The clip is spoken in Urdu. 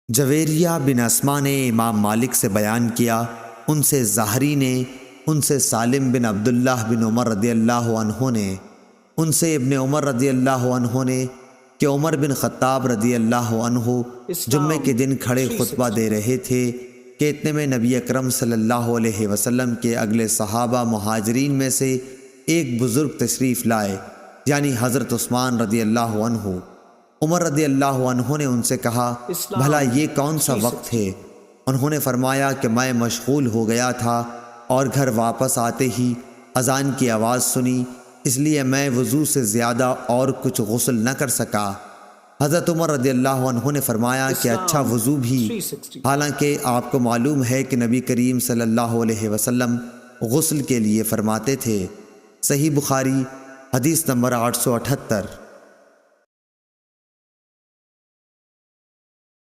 جویریہ بن اسما نے امام مالک سے بیان کیا، ان سے زہری نے، ان سے سالم بن عبداللہ بن عمر رضی اللہ عنہ نے، ان سے ابن عمر رضی اللہ عنہ نے کہ عمر بن خطاب رضی اللہ عنہ جمعے کے دن کھڑے خطبہ دے رہے تھے کہ اتنے میں نبی اکرم صلی اللہ علیہ وسلم کے اگلے صحابہ مہاجرین میں سے ایک بزرگ تشریف لائے، یعنی حضرت عثمان رضی اللہ عنہ۔ عمر رضی اللہ عنہ نے ان سے کہا، بھلا یہ کون سا وقت ہے؟ انہوں نے فرمایا کہ میں مشغول ہو گیا تھا اور گھر واپس آتے ہی اذان کی آواز سنی، اس لیے میں وضو سے زیادہ اور کچھ غسل نہ کر سکا۔ حضرت عمر رضی اللہ عنہ نے فرمایا کہ اچھا وضو بھی، حالانکہ آپ کو معلوم ہے کہ نبی کریم صلی اللہ علیہ وسلم غسل کے لیے فرماتے تھے۔ صحیح بخاری حدیث نمبر 878۔